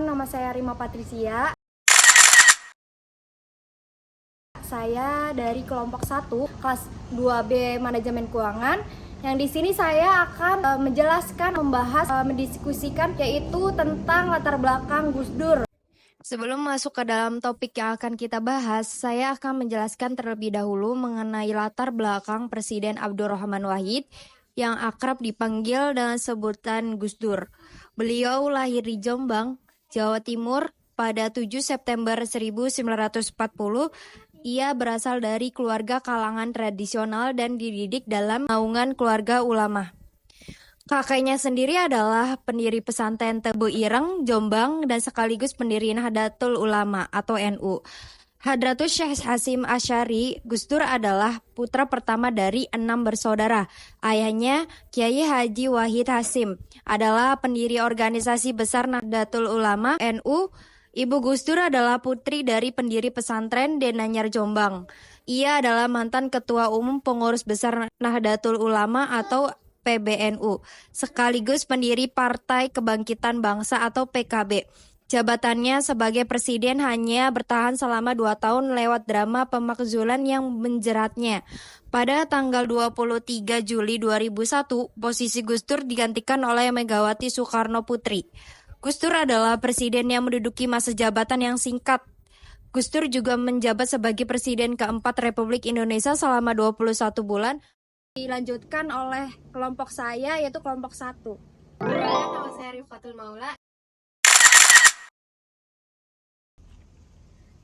nama saya Rima Patricia. Saya dari kelompok 1, kelas 2B Manajemen Keuangan. Yang di sini saya akan menjelaskan, membahas, mendiskusikan yaitu tentang latar belakang Gus Dur. Sebelum masuk ke dalam topik yang akan kita bahas, saya akan menjelaskan terlebih dahulu mengenai latar belakang Presiden Abdurrahman Wahid yang akrab dipanggil dengan sebutan Gus Dur. Beliau lahir di Jombang, Jawa Timur pada 7 September 1940. Ia berasal dari keluarga kalangan tradisional dan dididik dalam naungan keluarga ulama. Kakeknya sendiri adalah pendiri pesantren Tebu Ireng, Jombang, dan sekaligus pendiri Nahdlatul Ulama atau NU. Hadratus Syekh Hasyim Asy'ari, Gus Dur adalah putra pertama dari 6 bersaudara. Ayahnya, Kiai Haji Wahid Hasyim, adalah pendiri organisasi besar Nahdlatul Ulama NU. Ibu Gus Dur adalah putri dari pendiri pesantren Denanyar Jombang. Ia adalah mantan Ketua Umum Pengurus Besar Nahdlatul Ulama atau PBNU, sekaligus pendiri Partai Kebangkitan Bangsa atau PKB. Jabatannya sebagai presiden hanya bertahan selama 2 tahun lewat drama pemakzulan yang menjeratnya. Pada tanggal 23 Juli 2001, posisi Gus Dur digantikan oleh Megawati Soekarno Putri. Gus Dur adalah presiden yang menduduki masa jabatan yang singkat. Gus Dur juga menjabat sebagai presiden keempat Republik Indonesia selama 21 bulan. Dilanjutkan oleh kelompok saya, yaitu kelompok 1. Nama saya Rifatul Maula.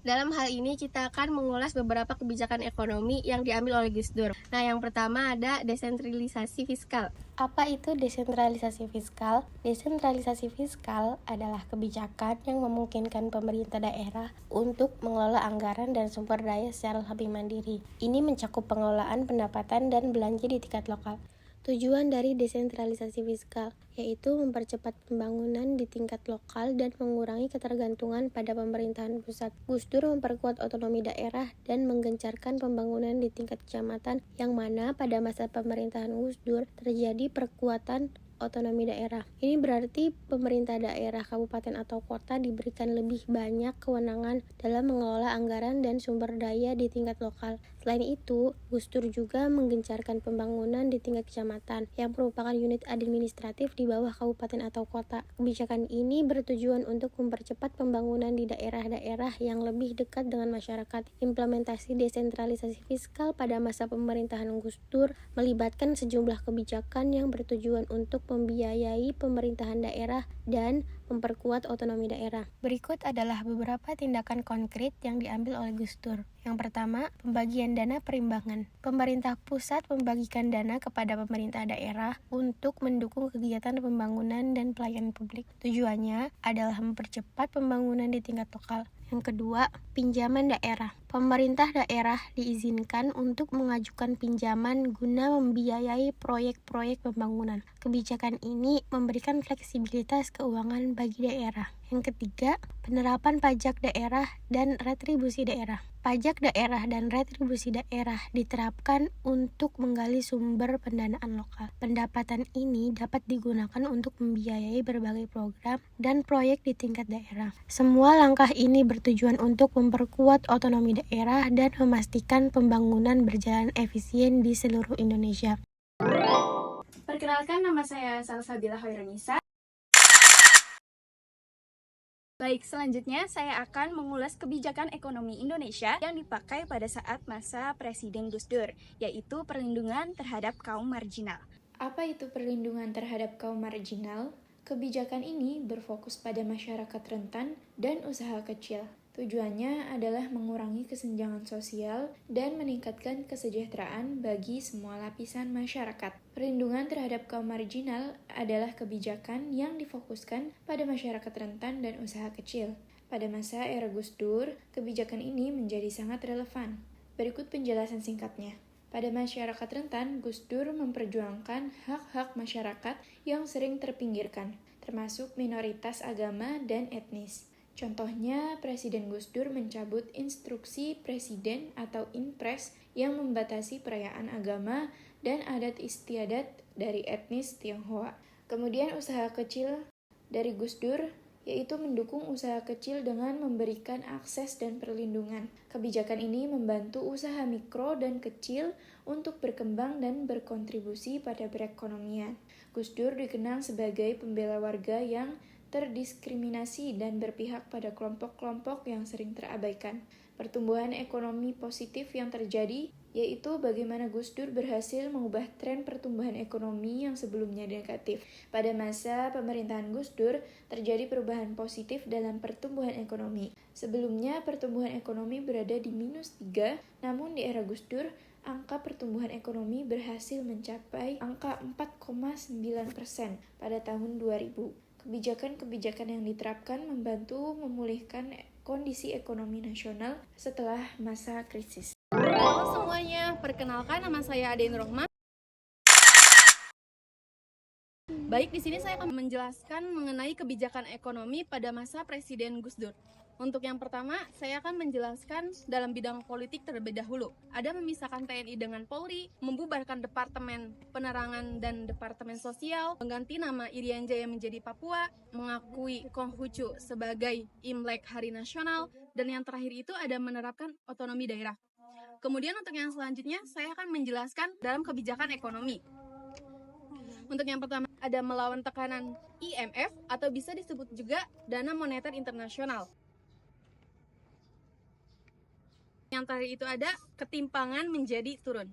Dalam hal ini kita akan mengulas beberapa kebijakan ekonomi yang diambil oleh Gus Dur. Nah, yang pertama ada desentralisasi fiskal. Apa itu desentralisasi fiskal? Desentralisasi fiskal adalah kebijakan yang memungkinkan pemerintah daerah untuk mengelola anggaran dan sumber daya secara lebih mandiri. Ini mencakup pengelolaan pendapatan dan belanja di tingkat lokal. Tujuan dari desentralisasi fiskal yaitu mempercepat pembangunan di tingkat lokal dan mengurangi ketergantungan pada pemerintahan pusat. Gus Dur memperkuat otonomi daerah dan menggencarkan pembangunan di tingkat kecamatan, yang mana pada masa pemerintahan Gus Dur terjadi perkuatan otonomi daerah. Ini berarti pemerintah daerah, kabupaten atau kota diberikan lebih banyak kewenangan dalam mengelola anggaran dan sumber daya di tingkat lokal. Selain itu, Gus Dur juga menggencarkan pembangunan di tingkat kecamatan yang merupakan unit administratif di bawah kabupaten atau kota. Kebijakan ini bertujuan untuk mempercepat pembangunan di daerah-daerah yang lebih dekat dengan masyarakat. Implementasi desentralisasi fiskal pada masa pemerintahan Gus Dur melibatkan sejumlah kebijakan yang bertujuan untuk membiayai pemerintahan daerah dan memperkuat otonomi daerah. Berikut adalah beberapa tindakan konkret yang diambil oleh Gus Dur. Yang pertama, pembagian dana perimbangan. Pemerintah pusat membagikan dana kepada pemerintah daerah untuk mendukung kegiatan pembangunan dan pelayanan publik. Tujuannya adalah mempercepat pembangunan di tingkat lokal. Yang kedua, pinjaman daerah. Pemerintah daerah diizinkan untuk mengajukan pinjaman guna membiayai proyek-proyek pembangunan. Kebijakan ini memberikan fleksibilitas keuangan bagi daerah. Yang ketiga, penerapan pajak daerah dan retribusi daerah. Pajak daerah dan retribusi daerah diterapkan untuk menggali sumber pendanaan lokal. Pendapatan ini dapat digunakan untuk membiayai berbagai program dan proyek di tingkat daerah. Semua langkah ini bertujuan untuk memperkuat otonomi daerah dan memastikan pembangunan berjalan efisien di seluruh Indonesia. Perkenalkan, nama saya Salsabila Hoironisa. Baik, selanjutnya saya akan mengulas kebijakan ekonomi Indonesia yang dipakai pada saat masa Presiden Gus Dur, yaitu perlindungan terhadap kaum marginal. Apa itu perlindungan terhadap kaum marginal? Kebijakan ini berfokus pada masyarakat rentan dan usaha kecil. Tujuannya adalah mengurangi kesenjangan sosial dan meningkatkan kesejahteraan bagi semua lapisan masyarakat. Perlindungan terhadap kaum marginal adalah kebijakan yang difokuskan pada masyarakat rentan dan usaha kecil. Pada masa era Gus Dur, kebijakan ini menjadi sangat relevan. Berikut penjelasan singkatnya. Pada masyarakat rentan, Gus Dur memperjuangkan hak-hak masyarakat yang sering terpinggirkan, termasuk minoritas agama dan etnis. Contohnya, Presiden Gus Dur mencabut instruksi Presiden atau Inpres yang membatasi perayaan agama dan adat istiadat dari etnis Tionghoa. Kemudian usaha kecil dari Gus Dur yaitu mendukung usaha kecil dengan memberikan akses dan perlindungan. Kebijakan ini membantu usaha mikro dan kecil untuk berkembang dan berkontribusi pada perekonomian. Gus Dur dikenal sebagai pembela warga yang terdiskriminasi dan berpihak pada kelompok-kelompok yang sering terabaikan. Pertumbuhan ekonomi positif yang terjadi yaitu bagaimana Gus Dur berhasil mengubah tren pertumbuhan ekonomi yang sebelumnya negatif. Pada masa pemerintahan Gus Dur, terjadi perubahan positif dalam pertumbuhan ekonomi. Sebelumnya, pertumbuhan ekonomi berada di -3, namun di era Gus Dur, angka pertumbuhan ekonomi berhasil mencapai angka 4,9% pada tahun 2000. Kebijakan-kebijakan yang diterapkan membantu memulihkan kondisi ekonomi nasional setelah masa krisis. Halo semuanya, perkenalkan nama saya Aden Rohma. Baik, di sini saya akan menjelaskan mengenai kebijakan ekonomi pada masa Presiden Gus Dur. Untuk yang pertama, saya akan menjelaskan dalam bidang politik terlebih dahulu. Ada memisahkan TNI dengan Polri, membubarkan Departemen Penerangan dan Departemen Sosial, mengganti nama Irian Jaya menjadi Papua, mengakui Konghucu sebagai Imlek Hari Nasional, dan yang terakhir itu ada menerapkan otonomi daerah. Kemudian untuk yang selanjutnya, saya akan menjelaskan dalam kebijakan ekonomi. Untuk yang pertama, ada melawan tekanan IMF atau bisa disebut juga Dana Moneter Internasional. Yang terakhir itu ada ketimpangan menjadi turun.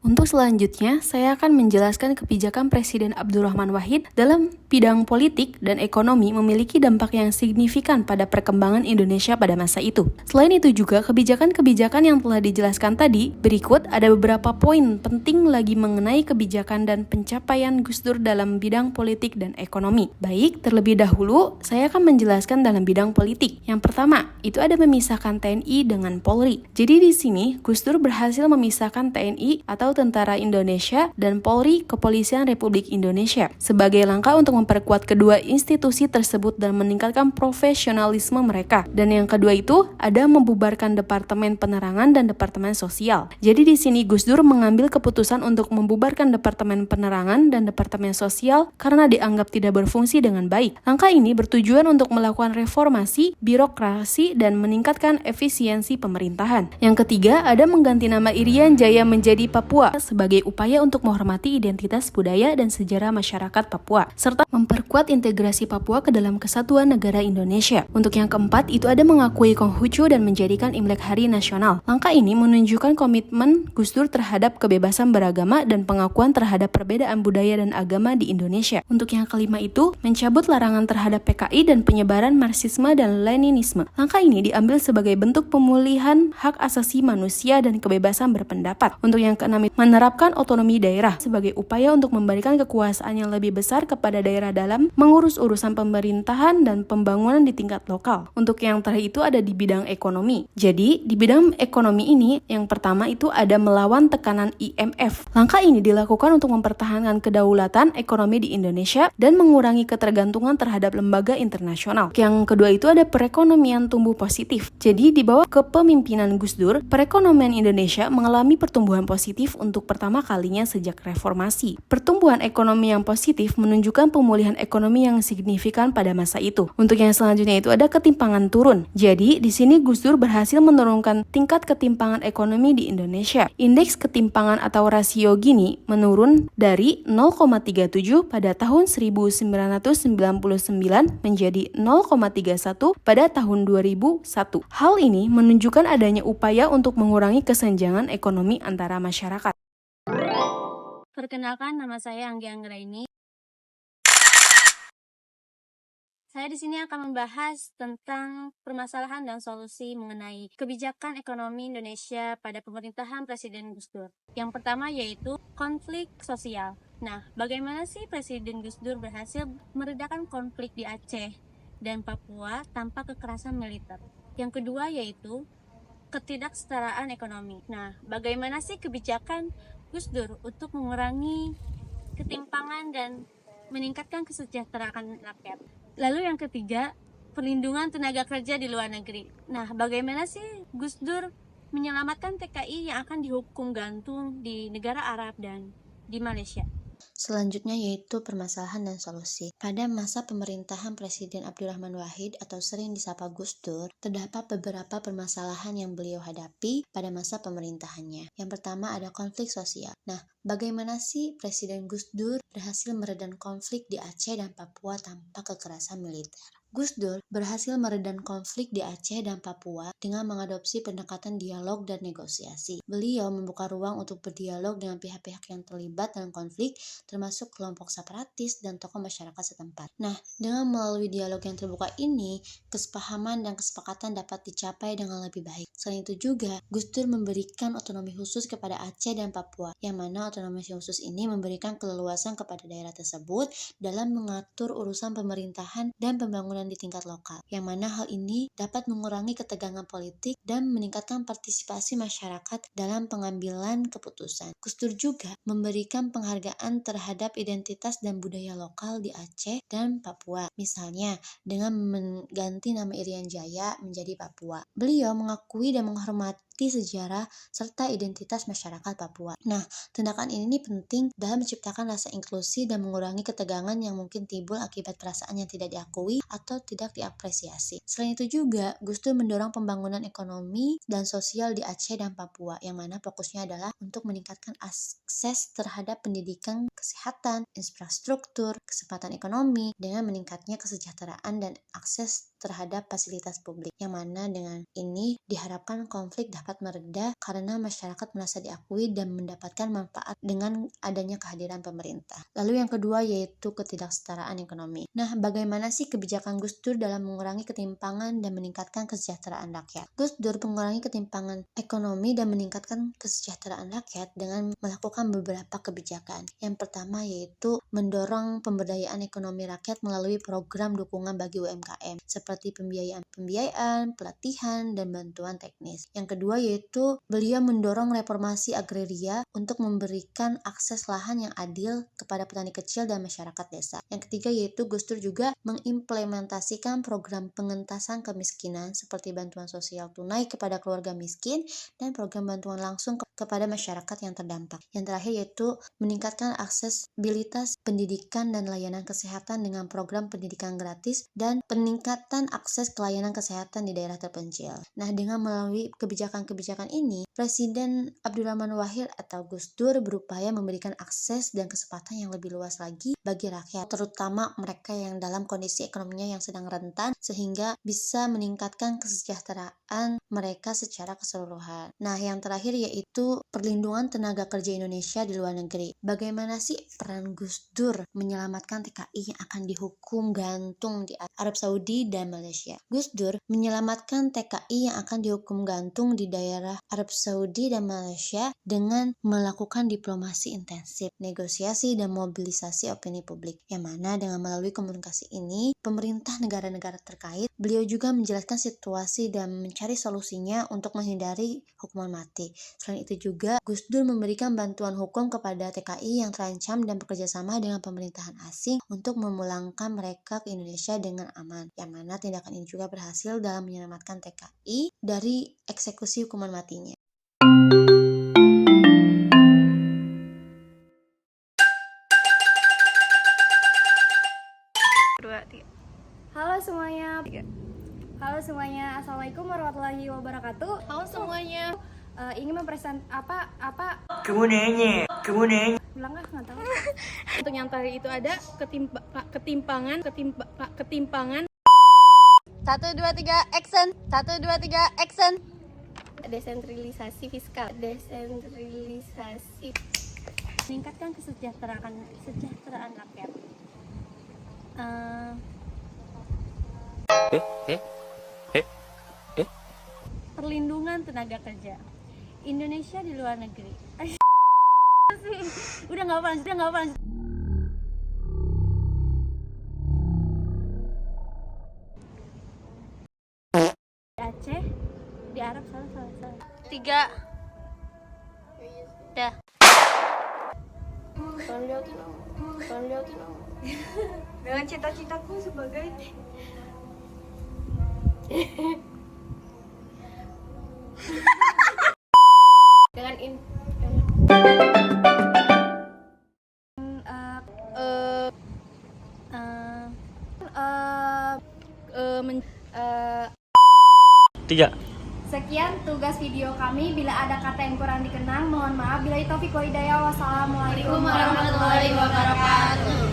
Untuk selanjutnya, saya akan menjelaskan kebijakan Presiden Abdurrahman Wahid dalam bidang politik dan ekonomi memiliki dampak yang signifikan pada perkembangan Indonesia pada masa itu. Selain itu juga, kebijakan-kebijakan yang telah dijelaskan tadi, berikut ada beberapa poin penting lagi mengenai kebijakan dan pencapaian Gus Dur dalam bidang politik dan ekonomi. Baik, terlebih dahulu, saya akan menjelaskan dalam bidang politik. Yang pertama, itu ada memisahkan TNI dengan Polri. Jadi di sini, Gus Dur berhasil memisahkan TNI atau Tentara Indonesia dan Polri Kepolisian Republik Indonesia sebagai langkah untuk memperkuat kedua institusi tersebut dan meningkatkan profesionalisme mereka. Dan yang kedua itu ada membubarkan Departemen Penerangan dan Departemen Sosial. Jadi di sini Gus Dur mengambil keputusan untuk membubarkan Departemen Penerangan dan Departemen Sosial karena dianggap tidak berfungsi dengan baik. Langkah ini bertujuan untuk melakukan reformasi birokrasi dan meningkatkan efisiensi pemerintahan. Yang ketiga ada mengganti nama Irian Jaya menjadi Papua sebagai upaya untuk menghormati identitas budaya dan sejarah masyarakat Papua, serta memperkuat integrasi Papua ke dalam kesatuan negara Indonesia. Untuk yang keempat, itu ada mengakui Konghucu dan menjadikan Imlek Hari Nasional. Langkah ini menunjukkan komitmen Gus Dur terhadap kebebasan beragama dan pengakuan terhadap perbedaan budaya dan agama di Indonesia. Untuk yang kelima itu, mencabut larangan terhadap PKI dan penyebaran Marxisme dan Leninisme. Langkah ini diambil sebagai bentuk pemulihan hak asasi manusia dan kebebasan berpendapat. Untuk yang keenam, menerapkan otonomi daerah sebagai upaya untuk memberikan kekuasaan yang lebih besar kepada daerah dalam mengurus urusan pemerintahan dan pembangunan di tingkat lokal. Untuk yang terakhir itu ada di bidang ekonomi. Jadi, di bidang ekonomi ini, yang pertama itu ada melawan tekanan IMF. Langkah ini dilakukan untuk mempertahankan kedaulatan ekonomi di Indonesia dan mengurangi ketergantungan terhadap lembaga internasional. Yang kedua itu ada perekonomian tumbuh positif. Jadi, di bawah kepemimpinan Gus Dur, perekonomian Indonesia mengalami pertumbuhan positif untuk pertama kalinya sejak reformasi. Pertumbuhan ekonomi yang positif menunjukkan pemulihan ekonomi yang signifikan pada masa itu. Untuk yang selanjutnya itu ada ketimpangan turun. Jadi, di sini Gus Dur berhasil menurunkan tingkat ketimpangan ekonomi di Indonesia. Indeks ketimpangan atau rasio Gini menurun dari 0,37 pada tahun 1999 menjadi 0,31 pada tahun 2001. Hal ini menunjukkan adanya upaya untuk mengurangi kesenjangan ekonomi antara masyarakat. Perkenalkan, nama saya Anggi Anggraini. Saya di sini akan membahas tentang permasalahan dan solusi mengenai kebijakan ekonomi Indonesia pada pemerintahan Presiden Gus Dur. Yang pertama yaitu konflik sosial. Nah, bagaimana sih Presiden Gus Dur berhasil meredakan konflik di Aceh dan Papua tanpa kekerasan militer? Yang kedua yaitu ketidaksetaraan ekonomi. Nah, bagaimana sih kebijakan Gus Dur untuk mengurangi ketimpangan dan meningkatkan kesejahteraan rakyat? Lalu yang ketiga, perlindungan tenaga kerja di luar negeri. Nah, bagaimana sih Gus Dur menyelamatkan TKI yang akan dihukum gantung di negara Arab dan di Malaysia? Selanjutnya yaitu permasalahan dan solusi. Pada masa pemerintahan Presiden Abdurrahman Wahid atau sering disapa Gus Dur, terdapat beberapa permasalahan yang beliau hadapi pada masa pemerintahannya. Yang pertama ada konflik sosial. Nah, bagaimana sih Presiden Gus Dur berhasil meredam konflik di Aceh dan Papua tanpa kekerasan militer? Gus Dur berhasil meredam konflik di Aceh dan Papua dengan mengadopsi pendekatan dialog dan negosiasi. Beliau membuka ruang untuk berdialog dengan pihak-pihak yang terlibat dalam konflik, termasuk kelompok separatis dan tokoh masyarakat setempat. Nah, dengan melalui dialog yang terbuka ini, kesepahaman dan kesepakatan dapat dicapai dengan lebih baik. Selain itu juga, Gus Dur memberikan otonomi khusus kepada Aceh dan Papua, yang mana otonomi khusus ini memberikan keleluasan kepada daerah tersebut dalam mengatur urusan pemerintahan dan pembangunan di tingkat lokal, yang mana hal ini dapat mengurangi ketegangan politik dan meningkatkan partisipasi masyarakat dalam pengambilan keputusan. Gus Dur juga memberikan penghargaan terhadap identitas dan budaya lokal di Aceh dan Papua, misalnya dengan mengganti nama Irian Jaya menjadi Papua. Beliau mengakui dan menghormati sejarah serta identitas masyarakat Papua. Nah, tindakan ini penting dalam menciptakan rasa inklusi dan mengurangi ketegangan yang mungkin timbul akibat perasaan yang tidak diakui atau tidak diapresiasi. Selain itu juga, Gus Dur mendorong pembangunan ekonomi dan sosial di Aceh dan Papua, yang mana fokusnya adalah untuk meningkatkan akses terhadap pendidikan, kesehatan, infrastruktur, kesempatan ekonomi, dengan meningkatnya kesejahteraan dan akses terhadap fasilitas publik, yang mana dengan ini diharapkan konflik dapat mereda karena masyarakat merasa diakui dan mendapatkan manfaat dengan adanya kehadiran pemerintah. Lalu yang kedua yaitu ketidaksetaraan ekonomi. Nah, bagaimana sih kebijakan Gus Dur dalam mengurangi ketimpangan dan meningkatkan kesejahteraan rakyat? Gus Dur mengurangi ketimpangan ekonomi dan meningkatkan kesejahteraan rakyat dengan melakukan beberapa kebijakan. Yang pertama yaitu mendorong pemberdayaan ekonomi rakyat melalui program dukungan bagi UMKM seperti pembiayaan, pelatihan, dan bantuan teknis. Yang kedua yaitu beliau mendorong reformasi agraria untuk memberikan akses lahan yang adil kepada petani kecil dan masyarakat desa. Yang ketiga yaitu Gus Dur juga mengimplementasikan program pengentasan kemiskinan seperti bantuan sosial tunai kepada keluarga miskin dan program bantuan langsung kepada masyarakat yang terdampak. Yang terakhir yaitu meningkatkan aksesibilitas pendidikan dan layanan kesehatan dengan program pendidikan gratis dan peningkatan akses ke layanan kesehatan di daerah terpencil. Nah, dengan melalui kebijakan-kebijakan ini, Presiden Abdurrahman Wahid atau Gus Dur berupaya memberikan akses dan kesempatan yang lebih luas lagi bagi rakyat, terutama mereka yang dalam kondisi ekonominya yang sedang rentan, sehingga bisa meningkatkan kesejahteraan mereka secara keseluruhan. Nah, yang terakhir yaitu perlindungan tenaga kerja Indonesia di luar negeri. Bagaimana sih peran Gus Dur menyelamatkan TKI yang akan dihukum gantung di Arab Saudi dan Malaysia? Gus Dur menyelamatkan TKI yang akan dihukum gantung di daerah Arab Saudi dan Malaysia dengan melakukan diplomasi intensif, negosiasi dan mobilisasi opini publik, yang mana dengan melalui komunikasi ini, pemerintah negara-negara terkait, beliau juga menjelaskan situasi dan mencari solusinya untuk menghindari hukuman mati. Selain itu juga, Gus Dur memberikan bantuan hukum kepada TKI yang terancam dan bekerjasama dengan pemerintahan asing untuk memulangkan mereka ke Indonesia dengan aman, yang mana tindakan ini juga berhasil dalam menyelamatkan TKI dari eksekusi hukuman matinya. Halo semuanya, Assalamualaikum warahmatullahi wabarakatuh. Halo semuanya. Ingin mempresent apa? Kamu nanya. Bilang nggak tahu. Untuk yang tadi itu ada ketimpangan. 1, 2, 3, action. 1, 2, 3, action. Desentralisasi fiskal. Meningkatkan kesejahteraan rakyat. Perlindungan tenaga kerja Indonesia di luar negeri. Udah nggak apa-apa. Di Aceh, di Arab, salah. 3. Dah. Dengan cita-citaku sebagai Tiga. Sekian tugas video kami. Bila ada kata yang kurang dikenal, mohon maaf. Bila taufiq wa hidayah. Wassalamualaikum warahmatullahi wabarakatuh.